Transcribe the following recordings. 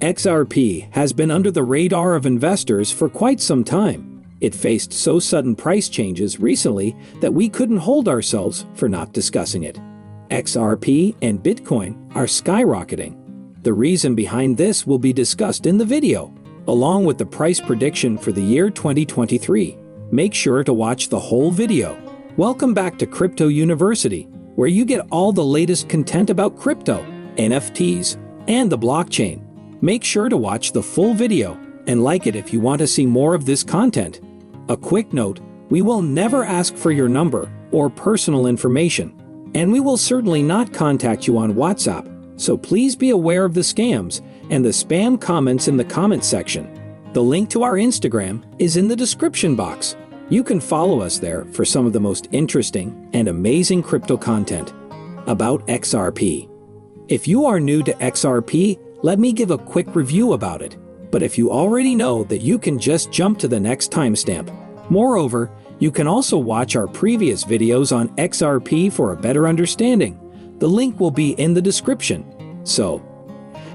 XRP has been under the radar of investors for quite some time. It faced so sudden price changes recently that we couldn't hold ourselves for not discussing it. XRP and Bitcoin are skyrocketing. The reason behind this will be discussed in the video, along with the price prediction for the year 2023. Make sure to watch the whole video. Welcome back to Crypto University, where you get all the latest content about crypto, NFTs, and the blockchain. Make sure to watch the full video and like it if you want to see more of this content. A quick note, we will never ask for your number or personal information, and we will certainly not contact you on WhatsApp, so please be aware of the scams and the spam comments in the comment section. The link to our Instagram is in the description box. You can follow us there for some of the most interesting and amazing crypto content. About XRP. If you are new to XRP, let me give a quick review about it. But if you already know, that you can just jump to the next timestamp. Moreover, you can also watch our previous videos on XRP for a better understanding. The link will be in the description. So,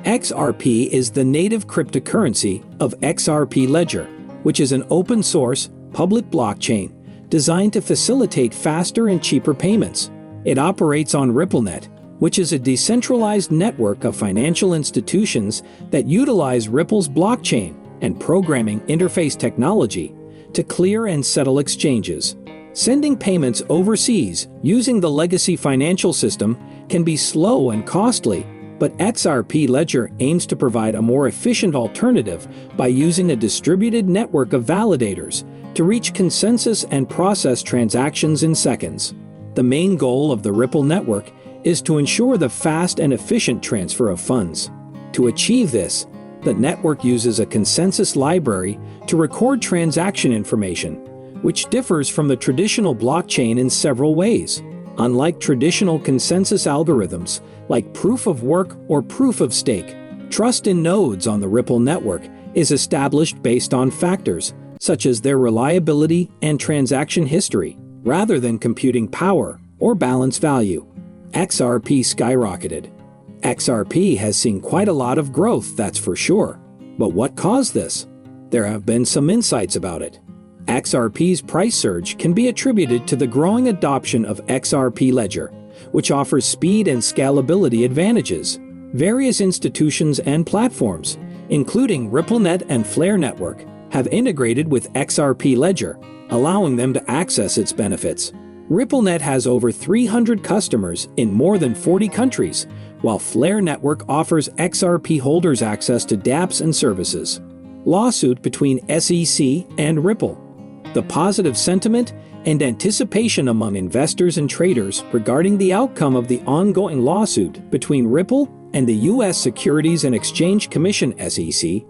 XRP is the native cryptocurrency of XRP Ledger, which is an open-source, public blockchain designed to facilitate faster and cheaper payments. It operates on RippleNet, which is a decentralized network of financial institutions that utilize Ripple's blockchain and programming interface technology to clear and settle exchanges. Sending payments overseas using the legacy financial system can be slow and costly, but XRP Ledger aims to provide a more efficient alternative by using a distributed network of validators to reach consensus and process transactions in seconds. The main goal of the Ripple network is to ensure the fast and efficient transfer of funds. To achieve this, the network uses a consensus library to record transaction information, which differs from the traditional blockchain in several ways. Unlike traditional consensus algorithms like proof of work or proof of stake, trust in nodes on the Ripple network is established based on factors such as their reliability and transaction history, rather than computing power or balance value. XRP skyrocketed. XRP has seen quite a lot of growth, that's for sure. But what caused this? There have been some insights about it. XRP's price surge can be attributed to the growing adoption of XRP Ledger, which offers speed and scalability advantages. Various institutions and platforms, including RippleNet and Flare Network, have integrated with XRP Ledger, allowing them to access its benefits. RippleNet has over 300 customers in more than 40 countries, while Flare Network offers XRP holders access to dApps and services. Lawsuit between SEC and Ripple. The positive sentiment and anticipation among investors and traders regarding the outcome of the ongoing lawsuit between Ripple and the U.S. Securities and Exchange Commission (SEC)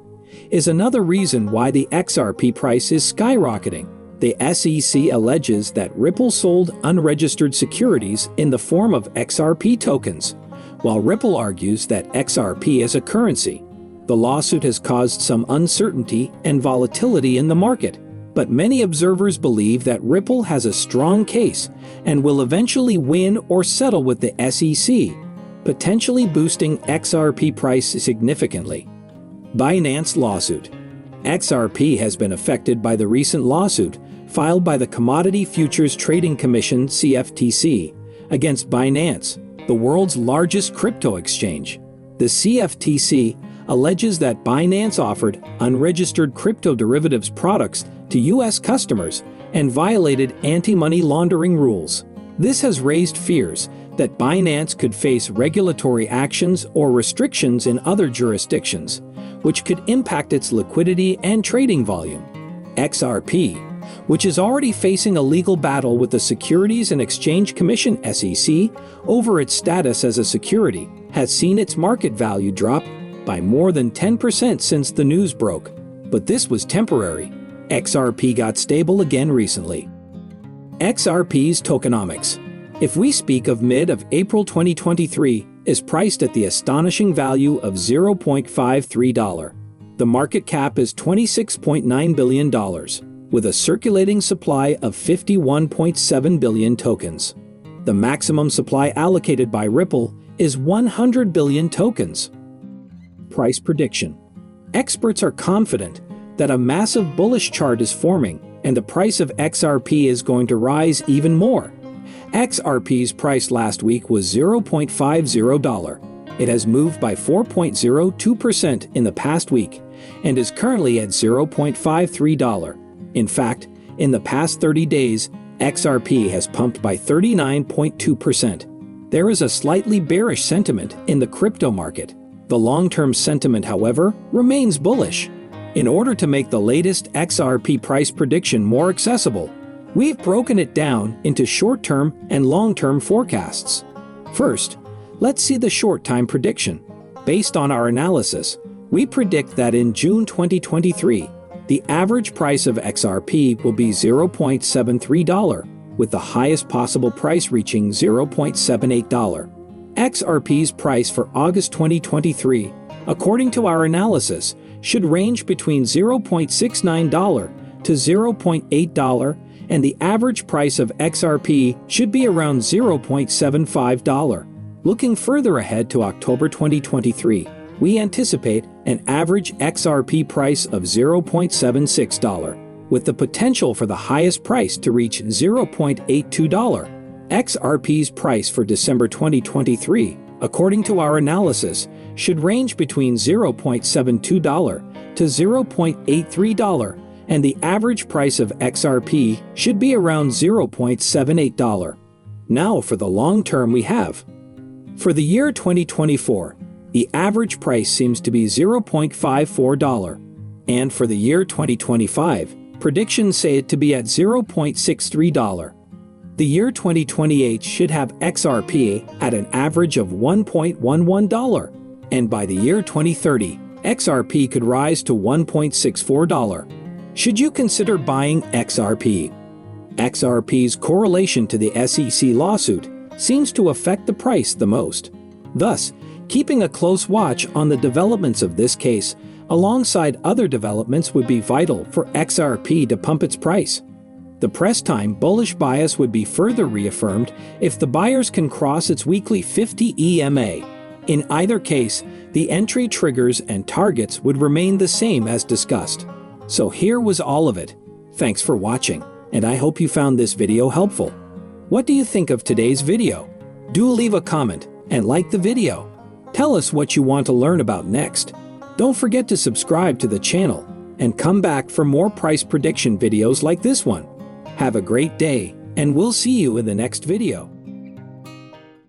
is another reason why the XRP price is skyrocketing. The SEC alleges that Ripple sold unregistered securities in the form of XRP tokens, while Ripple argues that XRP is a currency. The lawsuit has caused some uncertainty and volatility in the market, but many observers believe that Ripple has a strong case and will eventually win or settle with the SEC, potentially boosting XRP price significantly. Binance lawsuit. XRP has been affected by the recent lawsuit filed by the Commodity Futures Trading Commission (CFTC) against Binance, the world's largest crypto exchange. The CFTC alleges that Binance offered unregistered crypto derivatives products to U.S. customers and violated anti-money laundering rules. This has raised fears that Binance could face regulatory actions or restrictions in other jurisdictions, which could impact its liquidity and trading volume. XRP, which is already facing a legal battle with the Securities and Exchange Commission (SEC) over its status as a security, has seen its market value drop by more than 10% since the news broke. But this was temporary. XRP got stable again recently. XRP's tokenomics. If we speak of mid-April 2023, is priced at the astonishing value of $0.53. The market cap is $26.9 billion, with a circulating supply of 51.7 billion tokens. The maximum supply allocated by Ripple is 100 billion tokens. Price prediction. Experts are confident that a massive bullish chart is forming and the price of XRP is going to rise even more. XRP's price last week was $0.50. It has moved by 4.02% in the past week and is currently at $0.53. In fact, in the past 30 days, XRP has pumped by 39.2%. There is a slightly bearish sentiment in the crypto market. The long-term sentiment, however, remains bullish. In order to make the latest XRP price prediction more accessible, we've broken it down into short-term and long-term forecasts. First, let's see the short-time prediction. Based on our analysis, we predict that in June 2023, the average price of XRP will be $0.73, with the highest possible price reaching $0.78. XRP's price for August 2023, according to our analysis, should range between $0.69 to $0.8, and the average price of XRP should be around $0.75. Looking further ahead to October 2023, we anticipate an average XRP price of $0.76, with the potential for the highest price to reach $0.82. XRP's price for December 2023, according to our analysis, should range between $0.72 to $0.83, and the average price of XRP should be around $0.78. Now for the long term we have. For the year 2024, the average price seems to be $0.54, and for the year 2025, predictions say it to be at $0.63. The year 2028 should have XRP at an average of $1.11, and by the year 2030, XRP could rise to $1.64. Should you consider buying XRP? XRP's correlation to the SEC lawsuit seems to affect the price the most. Thus, keeping a close watch on the developments of this case alongside other developments would be vital for XRP to pump its price. The press time bullish bias would be further reaffirmed if the buyers can cross its weekly 50 EMA. In either case, the entry triggers and targets would remain the same as discussed. So here was all of it. Thanks for watching, and I hope you found this video helpful. What do you think of today's video? Do leave a comment and like the video. Tell us what you want to learn about next. Don't forget to subscribe to the channel and come back for more price prediction videos like this one. Have a great day, and we'll see you in the next video.